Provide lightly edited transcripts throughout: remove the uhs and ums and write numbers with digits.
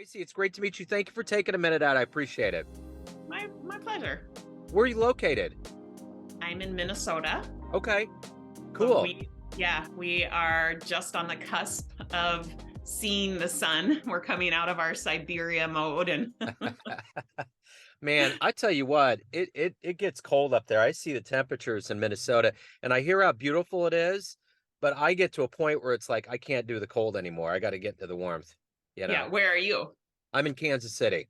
Tracy, it's great to meet you. Thank you for taking a minute out. I appreciate it. My pleasure. Where are you located? I'm in Minnesota. Okay, So cool. we are just on the cusp of seeing the sun. We're coming out of our Siberia mode and Man, I tell you what, it gets cold up there. I see the temperatures in Minnesota and I hear how beautiful it is, but I get to a point where it's like I can't do the cold anymore. I got to get into the warmth, you yeah, know. where are you? I'm in Kansas City.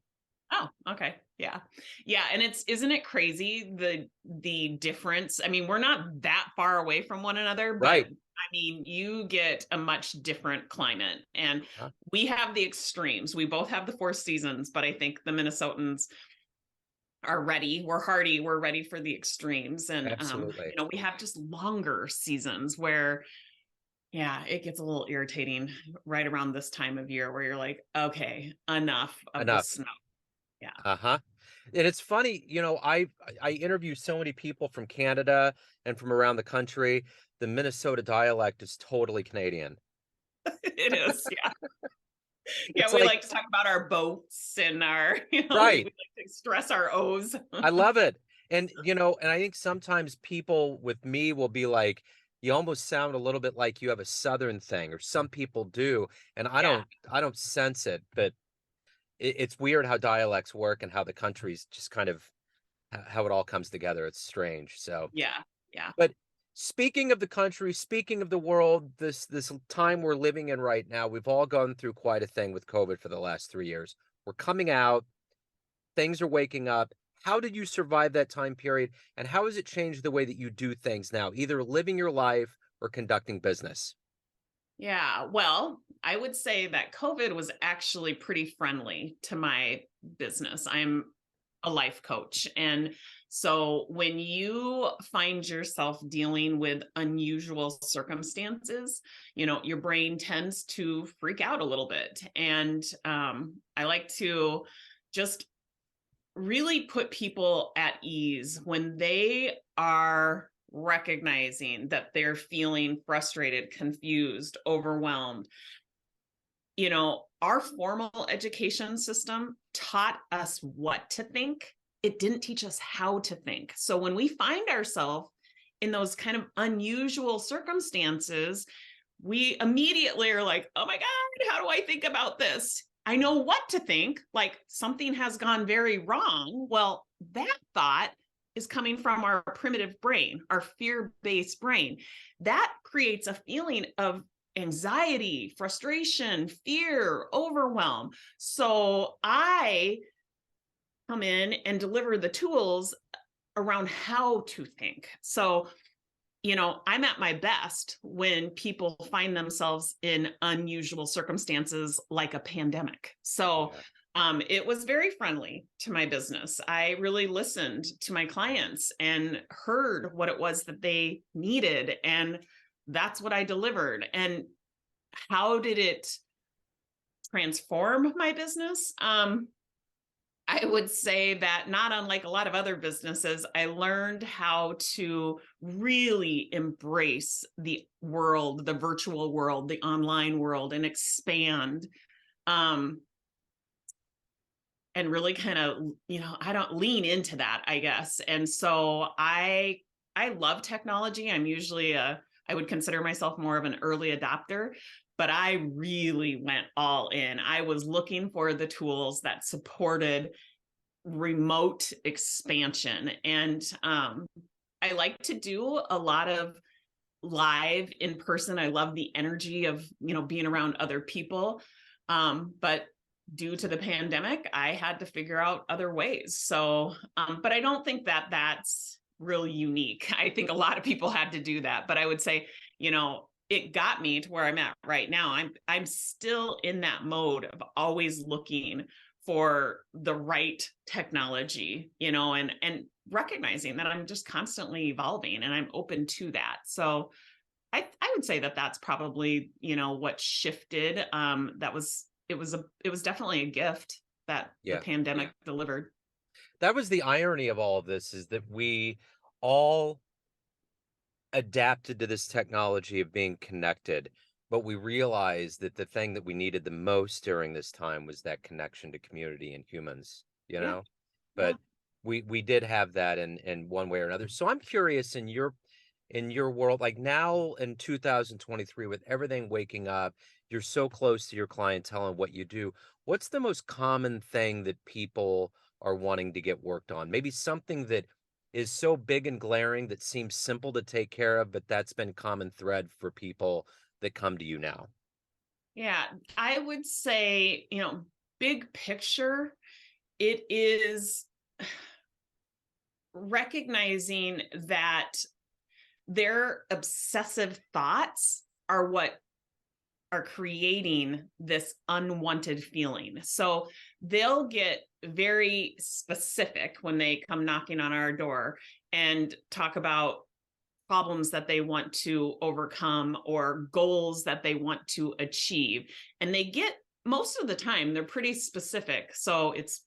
Oh, okay. Yeah. Yeah, and isn't it crazy the difference? I mean, we're not that far away from one another, but Right. I mean, you get a much different climate and Huh? we have the extremes. We both have the four seasons, but I think the Minnesotans are ready. We're hardy. We're ready for the extremes. And, Absolutely. we have just longer seasons where, yeah, it gets a little irritating right around this time of year where you're like, okay, enough of the Enough. snow. Yeah. Uh-huh. And it's funny, I interview so many people from Canada and from around the country. The Minnesota dialect is totally Canadian. It is. Yeah. It's Yeah. We like, like to talk about our boats and our, we right. like to stress our O's. I love it. And I think sometimes people with me will be like, you almost sound a little bit like you have a Southern thing, or some people do. And I Yeah. don't, I don't sense it, but it's weird how dialects work and how the countries just kind of how it all comes together. It's strange. So, Yeah. Yeah. but speaking of the country, speaking of the world, this time we're living in right now, we've all gone through quite a thing with COVID for the last 3 years. We're coming out, things are waking up. How did you survive that time period? And how has it changed the way that you do things now, either living your life or conducting business? Yeah. Well, I would say that COVID was actually pretty friendly to my business. I'm a life coach. And so when you find yourself dealing with unusual circumstances, your brain tends to freak out a little bit. And I like to just really put people at ease when they are recognizing that they're feeling frustrated, confused, overwhelmed. Our formal education system taught us what to think. It didn't teach us how to think. So when we find ourselves in those kind of unusual circumstances, we immediately are like, oh my God, how do I think about this? I know what to think, like something has gone very wrong. Well, that thought is coming from our primitive brain, our fear-based brain. That creates a feeling of anxiety, frustration, fear, overwhelm. So I come in and deliver the tools around how to think. So I'm at my best when people find themselves in unusual circumstances like a pandemic. So Yeah. it was very friendly to my business. I really listened to my clients and heard what it was that they needed. And that's what I delivered. And how did it transform my business? I would say that not unlike a lot of other businesses, I learned how to really embrace the world, the virtual world, the online world, and expand. Um, and really kind of, I don't lean into that, I guess. And so I love technology. I would consider myself more of an early adopter, but I really went all in. I was looking for the tools that supported remote expansion. And I like to do a lot of live in person. I love the energy of, being around other people. But due to the pandemic, I had to figure out other ways. So, but I don't think that that's really unique. I think a lot of people had to do that. But I would say, it got me to where I'm at right now. I'm still in that mode of always looking for the right technology, and recognizing that I'm just constantly evolving and I'm open to that. So I would say that that's probably, what shifted. It was definitely a gift that the Yeah. pandemic delivered. That was the irony of all of this is that we all adapted to this technology of being connected. but we realized that the thing that we needed the most during this time was that connection to community and humans, you Yeah. know? Yeah. But we did have that in one way or another. So I'm curious in your world, like now in 2023, with everything waking up, you're so close to your clientele and what you do. What's the most common thing that people are wanting to get worked on? Maybe something that is so big and glaring that seems simple to take care of, but that's been common thread for people that come to you now. Yeah. I would say, big picture, it is recognizing that their obsessive thoughts are what are creating this unwanted feeling. So they'll get very specific when they come knocking on our door and talk about problems that they want to overcome or goals that they want to achieve. And they get, most of the time, they're pretty specific. So it's,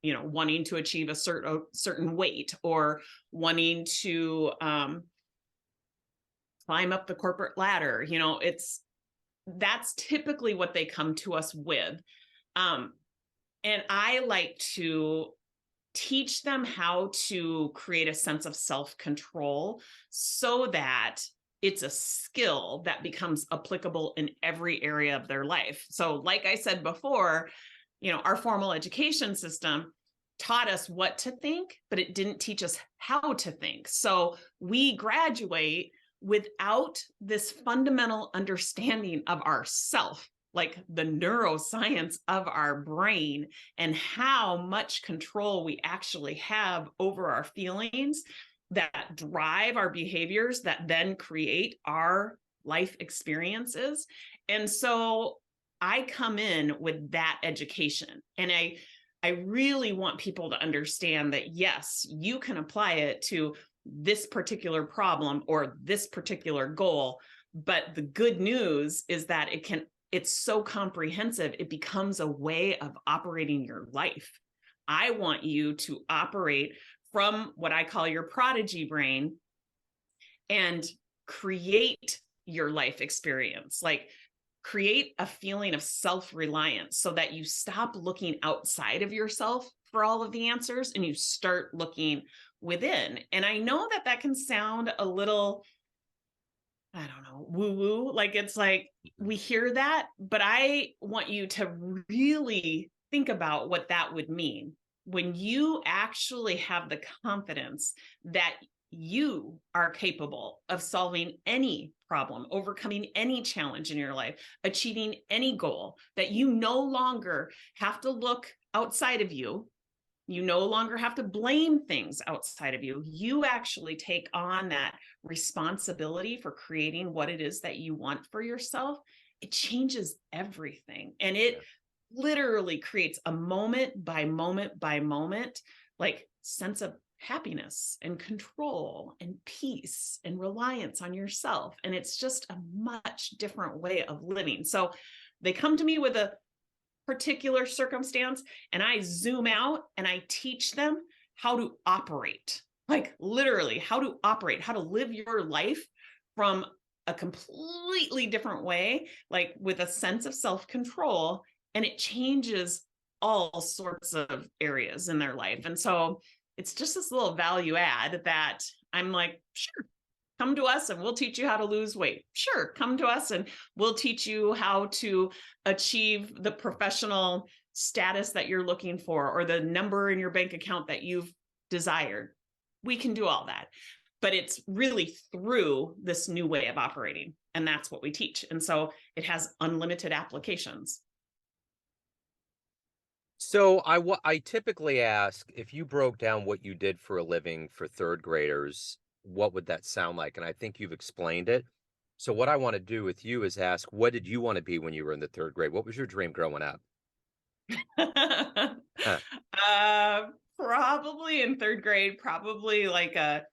wanting to achieve a certain weight, or wanting to climb up the corporate ladder. That's typically what they come to us with. Um, and I like to teach them how to create a sense of self-control so that it's a skill that becomes applicable in every area of their life. So, like I said before, our formal education system taught us what to think, but it didn't teach us how to think. So we graduate without this fundamental understanding of ourself, like the neuroscience of our brain and how much control we actually have over our feelings that drive our behaviors that then create our life experiences. And so I come in with that education, and I really want people to understand that, yes, you can apply it to this particular problem or this particular goal. But the good news is that it's so comprehensive, it becomes a way of operating your life. I want you to operate from what I call your prodigy brain and create your life experience. Like, create a feeling of self-reliance so that you stop looking outside of yourself for all of the answers and you start looking within. And I know that that can sound a little, I don't know, woo woo. Like, it's like we hear that, but I want you to really think about what that would mean when you actually have the confidence that you are capable of solving any problem, overcoming any challenge in your life, achieving any goal, that you no longer have to look outside of you. You no longer have to blame things outside of you. You actually take on that responsibility for creating what it is that you want for yourself. It changes everything. And it Yeah. literally creates a moment by moment by moment, like, sense of happiness and control and peace and reliance on yourself. And it's just a much different way of living. So they come to me with a particular circumstance, and I zoom out and I teach them how to operate, like literally how to operate, how to live your life from a completely different way, like with a sense of self-control. And it changes all sorts of areas in their life. And so it's just this little value add that I'm like, sure, come to us and we'll teach you how to lose weight. Sure, come to us and we'll teach you how to achieve the professional status that you're looking for, or the number in your bank account that you've desired. We can do all that. But it's really through this new way of operating. And that's what we teach. And so it has unlimited applications. So I typically ask, if you broke down what you did for a living for third graders, what would that sound like? And I think you've explained it. So what I want to do with you is ask, what did you want to be when you were in the third grade? What was your dream growing up? Huh. uh, Probably in third grade, probably like a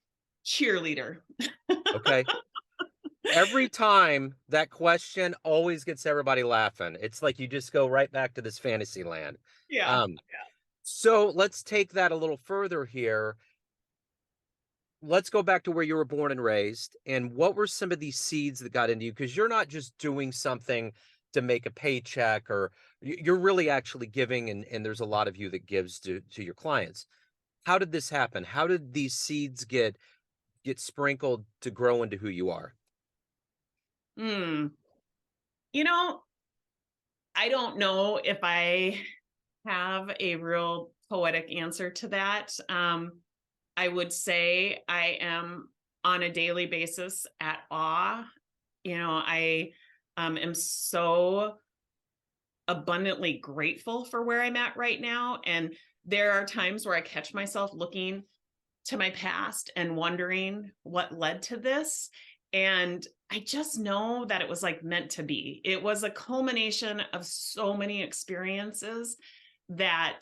cheerleader. Okay. Every time that question always gets everybody laughing. It's like you just go right back to this fantasy land. Yeah. Um, so let's take that a little further here. let's go back to where you were born and raised. And what were some of these seeds that got into you? Because you're not just doing something to make a paycheck, or you're really actually giving, and there's a lot of you that gives to your clients. How did this happen? How did these seeds get sprinkled to grow into who you are? Hmm. You know, I don't know if I have a real poetic answer to that. I would say I am on a daily basis at awe. I am so abundantly grateful for where I'm at right now. And there are times where I catch myself looking to my past and wondering what led to this. And I just know that it was like meant to be. It was a culmination of so many experiences that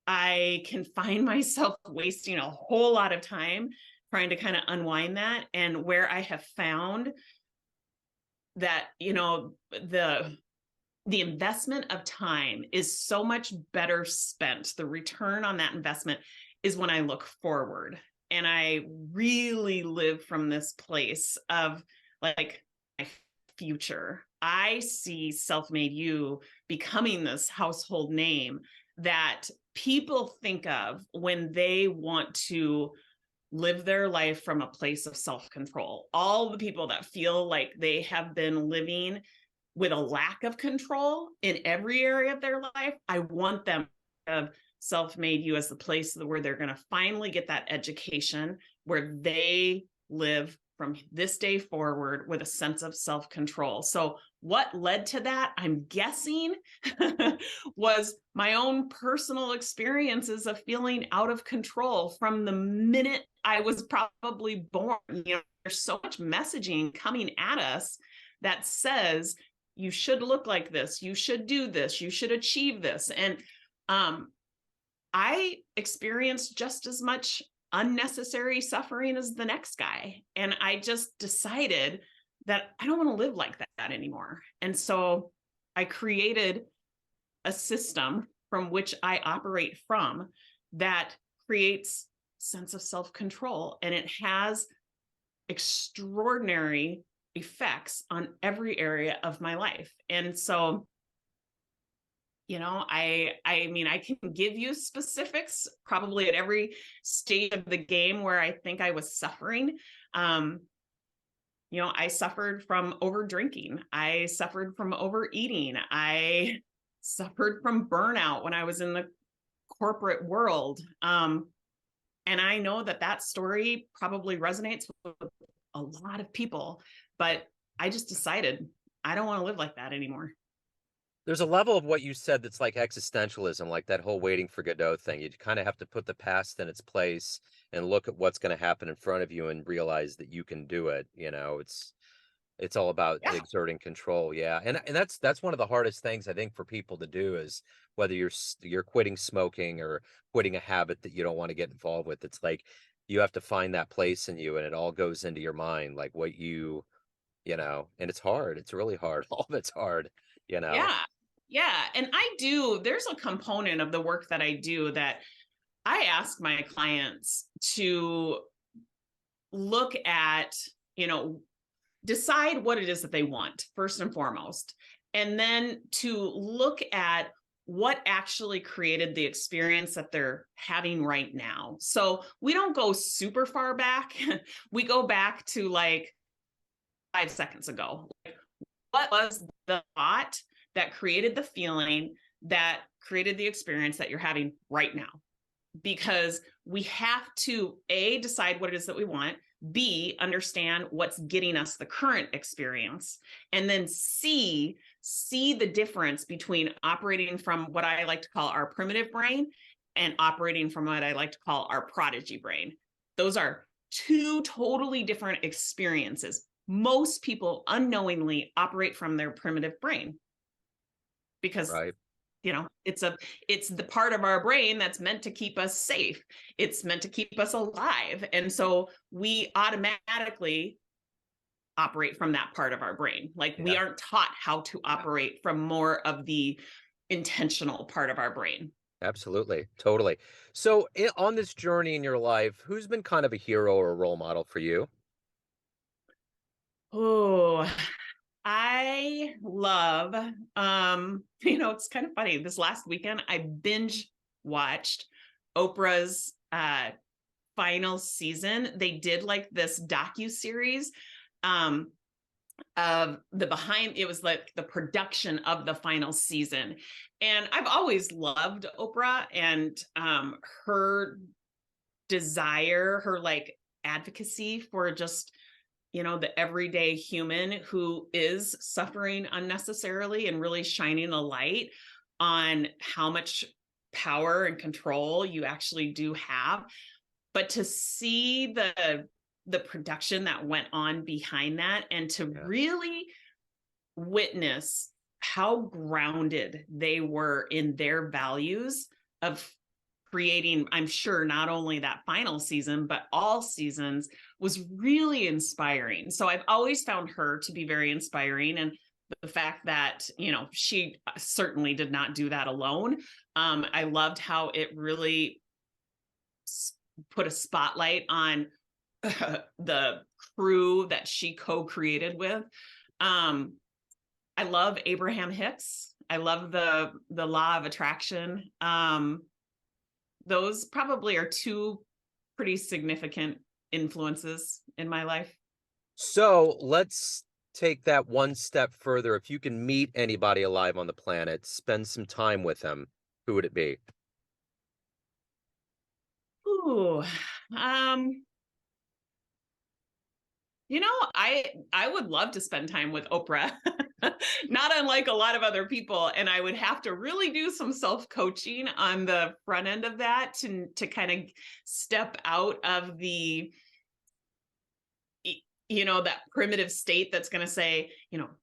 I can find myself wasting a whole lot of time trying to kind of unwind that. And where I have found that, the investment of time is so much better spent. The return on that investment is when I look forward. And I really live from this place of like my future. I see Self Made You becoming this household name that people think of when they want to live their life from a place of self control. All the people that feel like they have been living with a lack of control in every area of their life, I want them to have Self Made You as the place where they're going to finally get that education, where they live from this day forward with a sense of self control. So, what led to that, I'm guessing, was my own personal experiences of feeling out of control from the minute I was probably born. There's so much messaging coming at us that says, you should look like this, you should do this, you should achieve this. And I experienced just as much unnecessary suffering as the next guy. And I just decided that I don't want to live like that anymore. And so I created a system from which I operate from that creates sense of self-control, and it has extraordinary effects on every area of my life. And so, I mean, I can give you specifics probably at every stage of the game where I think I was suffering. I suffered from over drinking. I suffered from overeating. I suffered from burnout when I was in the corporate world. And I know that story probably resonates with a lot of people, but I just decided I don't want to live like that anymore. There's a level of what you said that's like existentialism, like that whole waiting for Godot thing. You kind of have to put the past in its place and look at what's going to happen in front of you and realize that you can do it. It's all about Yeah. exerting control. Yeah. And that's one of the hardest things I think for people to do, is whether you're quitting smoking or quitting a habit that you don't want to get involved with. It's like you have to find that place in you, and it all goes into your mind, like what and it's hard. It's really hard. All of it's hard, you know. Yeah. Yeah. And there's a component of the work that I do that I ask my clients to look at, decide what it is that they want first and foremost, and then to look at what actually created the experience that they're having right now. So we don't go super far back. We go back to like 5 seconds ago. What was the thought that created the feeling that created the experience that you're having right now? Because we have to decide what it is that we want, B, understand what's getting us the current experience, and then C, see the difference between operating from what I like to call our primitive brain and operating from what I like to call our prodigy brain. Those are two totally different experiences. Most people unknowingly operate from their primitive brain because Right. it's the part of our brain that's meant to keep us safe. It's meant to keep us alive. And so we automatically operate from that part of our brain. Like, we Yeah. aren't taught how to operate from more of the intentional part of our brain. Absolutely. Totally. So on this journey in your life, who's been kind of a hero or a role model for you? Oh, I love, it's kind of funny. This last weekend, I binge watched Oprah's final season. They did like this docu-series um of the behind, it was like the production of the final season. And I've always loved Oprah and her desire, her like advocacy for just the everyday human who is suffering unnecessarily, and really shining a light on how much power and control you actually do have. But to see the production that went on behind that, and to Yeah. really witness how grounded they were in their values of creating, I'm sure, not only that final season, but all seasons, was really inspiring. So I've always found her to be very inspiring. And the fact that, she certainly did not do that alone. I loved how it really put a spotlight on the crew that she co-created with. Um, I love Abraham Hicks. I love the law of attraction. Those probably are two pretty significant influences in my life. So let's take that one step further. If you can meet anybody alive on the planet, spend some time with them, who would it be? Ooh, um, I would love to spend time with Oprah, not unlike a lot of other people. And I would have to really do some self-coaching on the front end of that to kind of step out of that primitive state that's going to say,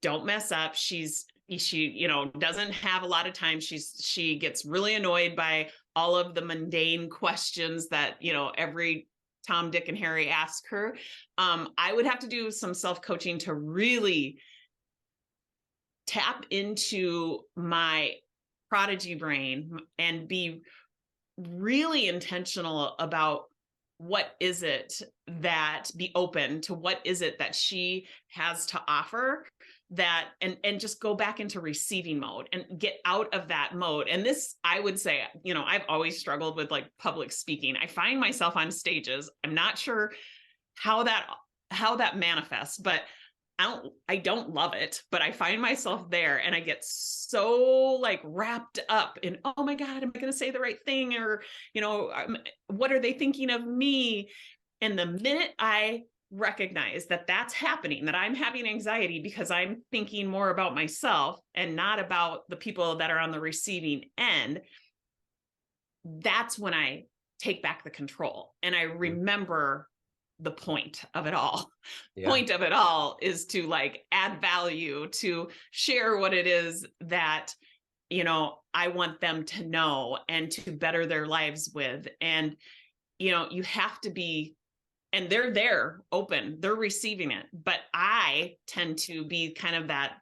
don't mess up. She doesn't have a lot of time. She gets really annoyed by all of the mundane questions that every Tom, Dick, and Harry ask her. I would have to do some self-coaching to really tap into my prodigy brain and be really intentional about what is it that be open to what is it that she has to offer, that and just go back into receiving mode and get out of that mode. And this, I would say, I've always struggled with like public speaking. I find myself on stages. I'm not sure how that manifests, but I don't love it, but I find myself there and I get so like wrapped up in, oh my God, am I going to say the right thing? Or, what are they thinking of me? And the minute I recognize that that's happening, that I'm having anxiety because I'm thinking more about myself and not about the people that are on the receiving end, that's when I take back the control. And I Mhm. remember the point of it all. Yeah. Point of it all is to like add value, to share what it is that I want them to know and to better their lives with. And you have to be, and they're there open, they're receiving it, but I tend to be kind of that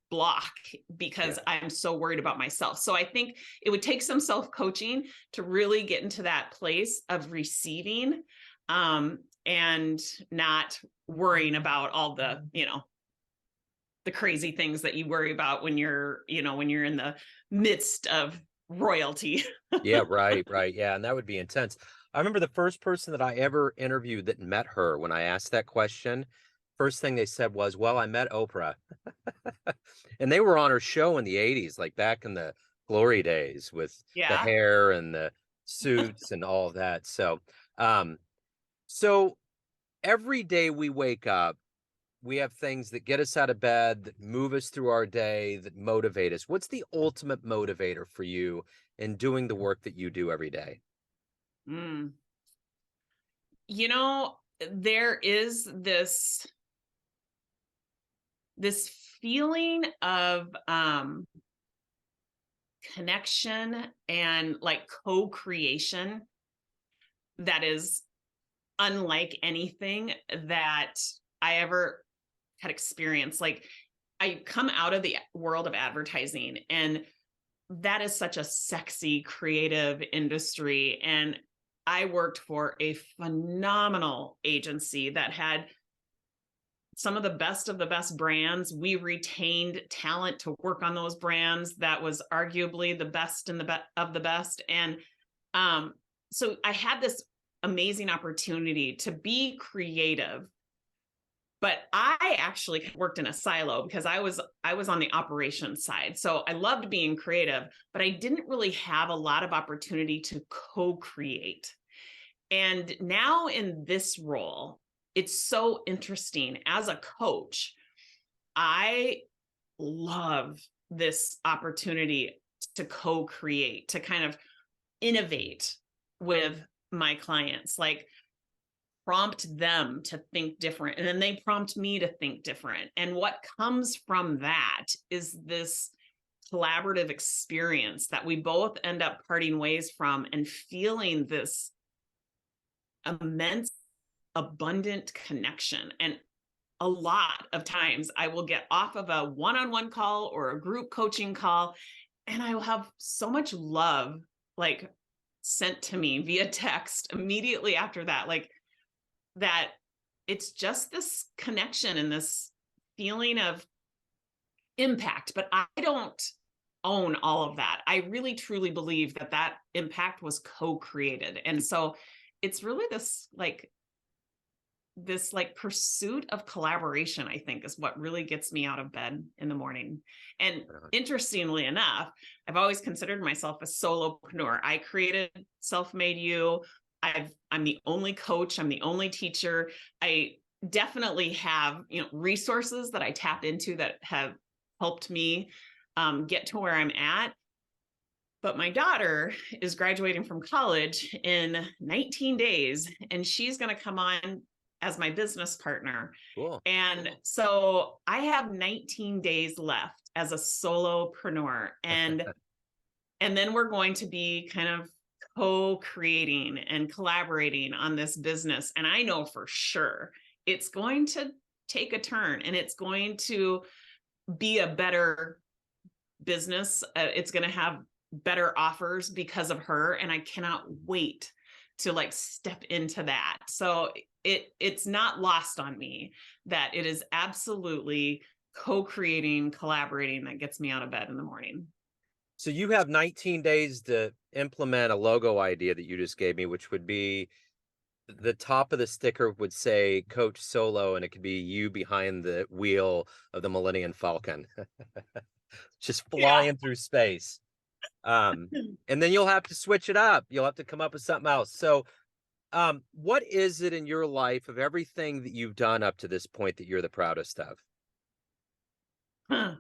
block because Yeah. I'm so worried about myself. So I think it would take some self-coaching to really get into that place of receiving, and not worrying about all the crazy things that you worry about when you're in the midst of royalty. Yeah, right, right. Yeah, and that would be intense. I remember the first person that I ever interviewed that met her, when I asked that question, first thing they said was, "Well, I met Oprah." And they were on her show in the 80s, like back in the glory days with the Yeah. hair and the suits and all of that. Um, so every day we wake up, we have things that get us out of bed, that move us through our day, that motivate us. What's the ultimate motivator for you in doing the work that you do every day? Mm. You know, there is this feeling of connection and like co-creation that is unlike anything that I ever had experienced. Like, I come out of the world of advertising, and that is such a sexy, creative industry. And I worked for a phenomenal agency that had some of the best brands. We retained talent to work on those brands. That was arguably the best in of the best. And so I had this amazing opportunity to be creative, but I actually worked in a silo because I was on the operations side. So I loved being creative, but I didn't really have a lot of opportunity to co-create. And now in this role, it's so interesting. As a coach, I love this opportunity to co-create, to kind of innovate with my clients, like prompt them to think different. And then they prompt me to think different. And what comes from that is this collaborative experience that we both end up parting ways from and feeling this immense, abundant connection. And a lot of times I will get off of a one-on-one call or a group coaching call, and I will have so much love like sent to me via text immediately after that, like that it's just this connection and this feeling of impact. But I don't own all of that. I really truly believe that that impact was co-created. And so it's really this like pursuit of collaboration, I think, is what really gets me out of bed in the morning. And interestingly enough, I've always considered myself a solopreneur. I created Self-Made You. I'm the only coach. I'm the only teacher. I definitely have, resources that I tap into that have helped me get to where I'm at. But my daughter is graduating from college in 19 days, and she's going to come on as my business partner. Cool. And so I have 19 days left as a solopreneur. And then we're going to be kind of co-creating and collaborating on this business. And I know for sure it's going to take a turn, and it's going to be a better business. It's going to have better offers because of her. And I cannot wait to like step into that. So it's not lost on me that it is absolutely co-creating, collaborating that gets me out of bed in the morning. So you have 19 days to implement a logo idea that you just gave me, which would be the top of the sticker would say Coach Solo, and it could be you behind the wheel of the Millennium Falcon, just Yeah. flying through space. And then you'll have to switch it up. You'll have to come up with something else. So what is it in your life of everything that you've done up to this point that you're the proudest of? Huh.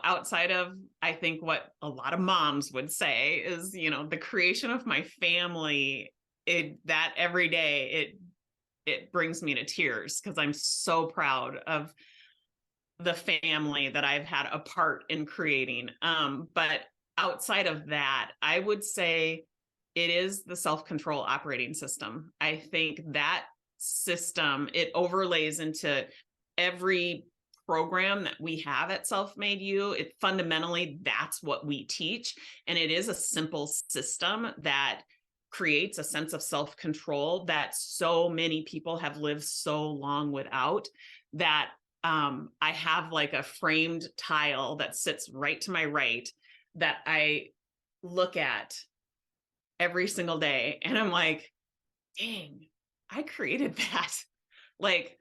Outside of, I think what a lot of moms would say is, the creation of my family, that every day, it brings me to tears because I'm so proud of the family that I've had a part in creating. But outside of that, I would say it is the self-control operating system. I think that system, it overlays into every program that we have at Self-Made You. It fundamentally, that's what we teach. And it is a simple system that creates a sense of self-control that so many people have lived so long without, that I have like a framed tile that sits right to my right that I look at every single day. And I'm like, dang, I created that. Like,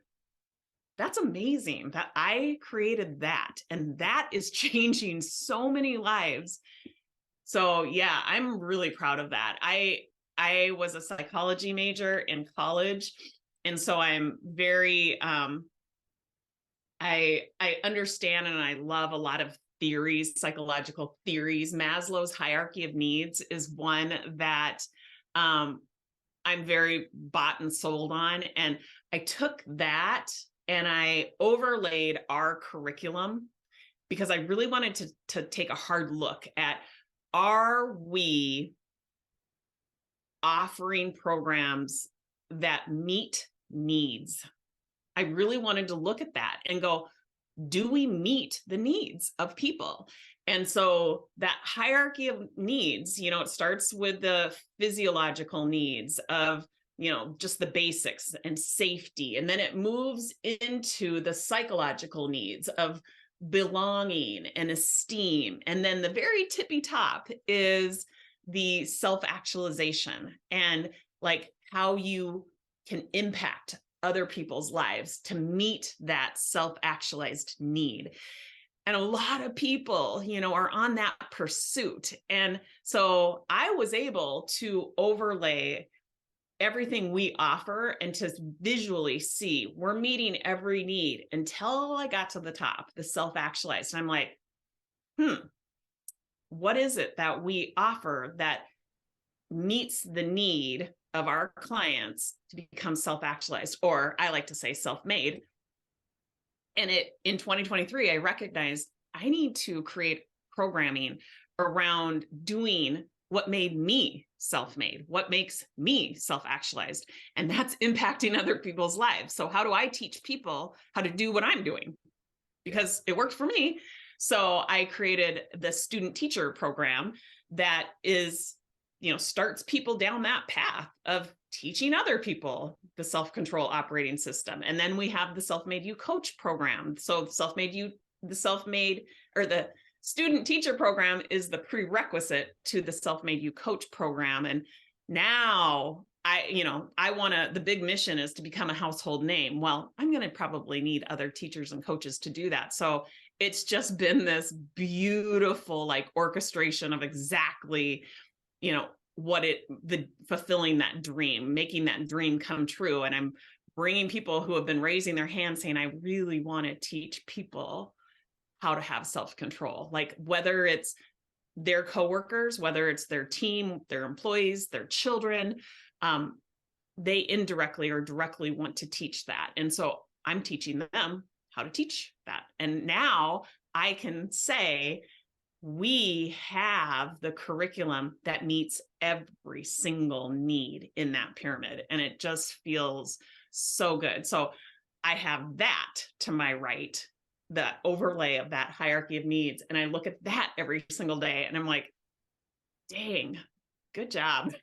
that's amazing that I created that. And that is changing so many lives. So yeah, I'm really proud of that. I was a psychology major in college. And so I'm very, I understand and I love a lot of theories, psychological theories. Maslow's hierarchy of needs is one that I'm very bought and sold on. And I took that and I overlaid our curriculum because I really wanted to take a hard look at, are we offering programs that meet needs? I really wanted to look at that and go, do we meet the needs of people? And so that hierarchy of needs, it starts with the physiological needs of, just the basics and safety. And then it moves into the psychological needs of belonging and esteem. And then the very tippy top is the self-actualization and like how you can impact other people's lives to meet that self-actualized need. And a lot of people, are on that pursuit. And so I was able to overlay everything we offer and to visually see we're meeting every need until I got to the top, the self-actualized. And I'm like, what is it that we offer that meets the need of our clients to become self-actualized, or I like to say self-made? And in 2023, I recognized I need to create programming around doing what made me self-made, what makes me self-actualized, and that's impacting other people's lives. So how do I teach people how to do what I'm doing? Because it worked for me. So I created the student teacher program that is, starts people down that path of teaching other people the self-control operating system. And then we have the Self-Made You Coach program. So the student teacher program is the prerequisite to the Self-Made You Coach program. And now the big mission is to become a household name. Well, I'm going to probably need other teachers and coaches to do that. So it's just been this beautiful like orchestration of exactly, fulfilling that dream, making that dream come true. And I'm bringing people who have been raising their hands saying, I really want to teach people how to have self-control, like whether it's their coworkers, whether it's their team, their employees, their children, they indirectly or directly want to teach that. And so I'm teaching them how to teach that. And now I can say, we have the curriculum that meets every single need in that pyramid. And it just feels so good. So I have that to my right, the overlay of that hierarchy of needs. And I look at that every single day and I'm like, dang, good job.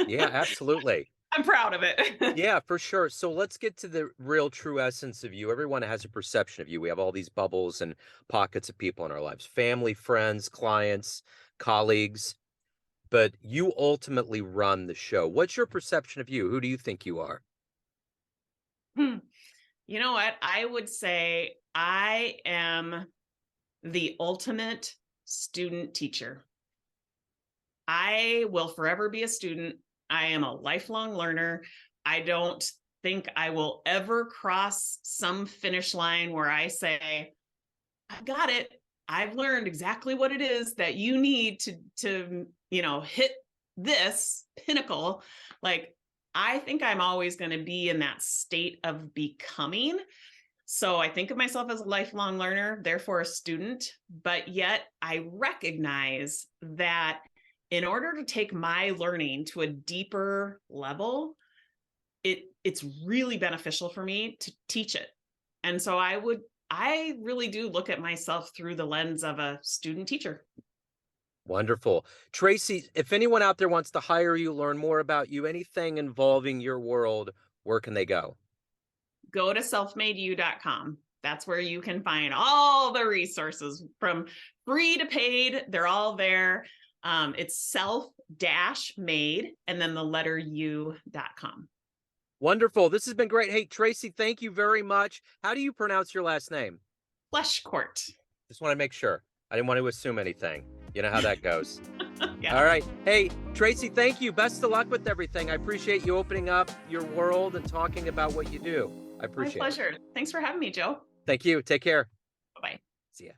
Yeah, absolutely. I'm proud of it. Yeah, for sure. So let's get to the real true essence of you. Everyone has a perception of you. We have all these bubbles and pockets of people in our lives, family, friends, clients, colleagues, but you ultimately run the show. What's your perception of you? Who do you think you are? You know what? I would say I am the ultimate student teacher. I will forever be a student. I am a lifelong learner. I don't think I will ever cross some finish line where I say, I've got it. I've learned exactly what it is that you need to hit this pinnacle. Like, I think I'm always going to be in that state of becoming. So I think of myself as a lifelong learner, therefore a student, but yet I recognize that in order to take my learning to a deeper level, it's really beneficial for me to teach it. And so I really do look at myself through the lens of a student teacher. Wonderful. Tracy, if anyone out there wants to hire you, learn more about you, anything involving your world, where can they go? Go to selfmadeyou.com. That's where you can find all the resources from free to paid. They're all there. It's self-made and then the letter u.com. Wonderful. This has been great. Hey, Tracy, thank you very much. How do you pronounce your last name? Pleschourt. Just want to make sure. I didn't want to assume anything. You know how that goes. Yeah. All right. Hey, Tracy, thank you. Best of luck with everything. I appreciate you opening up your world and talking about what you do. I appreciate it. My pleasure. Thanks for having me, Joe. Thank you. Take care. Bye-bye. See ya.